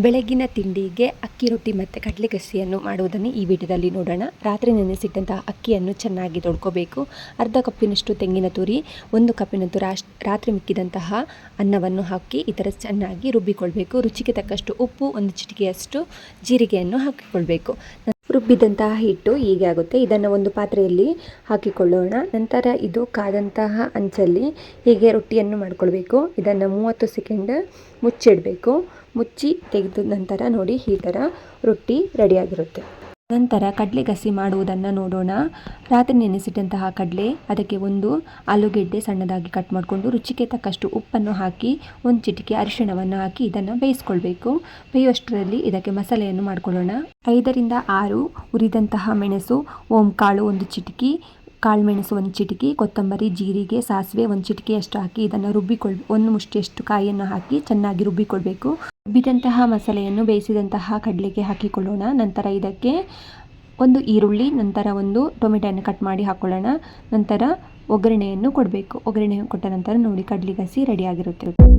ಬೆಳಗಿನ ತಿಂಡಿಗೆ ಅಕ್ಕಿ ರೊಟ್ಟಿ ಮತ್ತು ಕಡಲೆ ಗಸಿಯನ್ನು ಮಾಡುವುದನ್ನು ಈ ವಿಡಿಯೋದಲ್ಲಿ ನೋಡೋಣ. ರಾತ್ರಿ ನೆನೆಸಿಟ್ಟಂತಹ ಅಕ್ಕಿಯನ್ನು ಚೆನ್ನಾಗಿ ತೊಳ್ಕೊಬೇಕು. ಅರ್ಧ ಕಪ್ಪಿನಷ್ಟು ತೆಂಗಿನ ತುರಿ, 1 ಕಪ್ಪಿನಂತೆ ರಾತ್ರಿ ಮಿಕ್ಕಿದಂತಹ ಅನ್ನವನ್ನು ಹಾಕಿ ಈ ಥರ ಚೆನ್ನಾಗಿ ರುಬ್ಬಿಕೊಳ್ಬೇಕು. ರುಚಿಗೆ ತಕ್ಕಷ್ಟು ಉಪ್ಪು, 1 ಚಿಟಿಕೆಯಷ್ಟು ಜೀರಿಗೆಯನ್ನು ಹಾಕಿಕೊಳ್ಬೇಕು. ರುಬ್ಬಿದಂತಹ ಹಿಟ್ಟು ಹೀಗೆ ಆಗುತ್ತೆ. ಇದನ್ನು ಒಂದು ಪಾತ್ರೆಯಲ್ಲಿ ಹಾಕಿಕೊಳ್ಳೋಣ. ನಂತರ ಇದು ಕಾದಂತಹ ಅಂಚಲ್ಲಿ ಹೀಗೆ ರೊಟ್ಟಿಯನ್ನು ಮಾಡಿಕೊಳ್ಬೇಕು. ಇದನ್ನು 30 ಸೆಕೆಂಡ್ ಮುಚ್ಚಿಡಬೇಕು. ಮುಚ್ಚಿ ತೆಗೆದ ನಂತರ ನೋಡಿ ಈ ಥರ ರೊಟ್ಟಿ ರೆಡಿಯಾಗಿರುತ್ತೆ. ನಂತರ ಕಡಲೆ ಗಸಿ ಮಾಡುವುದನ್ನು ನೋಡೋಣ. ರಾತ್ರಿ ನೆನೆಸಿಟ್ಟಂತಹ ಕಡಲೆ, ಅದಕ್ಕೆ 1 ಆಲೂಗೆಡ್ಡೆ ಸಣ್ಣದಾಗಿ ಕಟ್ ಮಾಡಿಕೊಂಡು ರುಚಿಗೆ ತಕ್ಕಷ್ಟು ಉಪ್ಪನ್ನು ಹಾಕಿ 1 ಚಿಟಿಕೆ ಅರಿಶಿಣವನ್ನು ಹಾಕಿ ಇದನ್ನು ಬೇಯಿಸ್ಕೊಳ್ಬೇಕು. ಬೇಯುವಷ್ಟರಲ್ಲಿ ಇದಕ್ಕೆ ಮಸಾಲೆಯನ್ನು ಮಾಡ್ಕೊಳ್ಳೋಣ. 5 ರಿಂದ 6 ಹುರಿದಂತಹ ಮೆಣಸು, ಓಂಕಾಳು 1 ಚಿಟಿಕೆ, ಕಾಳುಮೆಣಸು 1 ಚಿಟಿಕೆ, ಕೊತ್ತಂಬರಿ, ಜೀರಿಗೆ, ಸಾಸಿವೆ 1 ಚಿಟಿಕೆಯಷ್ಟು ಹಾಕಿ ಇದನ್ನು 1 ಮುಷ್ಟಿಯಷ್ಟು ಕಾಯಿಯನ್ನು ಹಾಕಿ ಚೆನ್ನಾಗಿ ರುಬ್ಬಿಕೊಳ್ಬೇಕು. ರುಬ್ಬಿದಂತಹ ಮಸಾಲೆಯನ್ನು ಬೇಯಿಸಿದಂತಹ ಕಡಲೆಗೆ ಹಾಕಿಕೊಳ್ಳೋಣ. ನಂತರ ಇದಕ್ಕೆ 1 ಈರುಳ್ಳಿ, ನಂತರ 1 ಟೊಮೆಟೊಯನ್ನು ಕಟ್ ಮಾಡಿ ಹಾಕ್ಕೊಳ್ಳೋಣ. ನಂತರ ಒಗ್ಗರಣೆಯನ್ನು ಕೊಡಬೇಕು. ಒಗ್ಗರಣೆ ಕೊಟ್ಟ ನಂತರ ನೋಡಿ ಕಡಲೆ ಗಸಿ ರೆಡಿಯಾಗಿರುತ್ತೆ.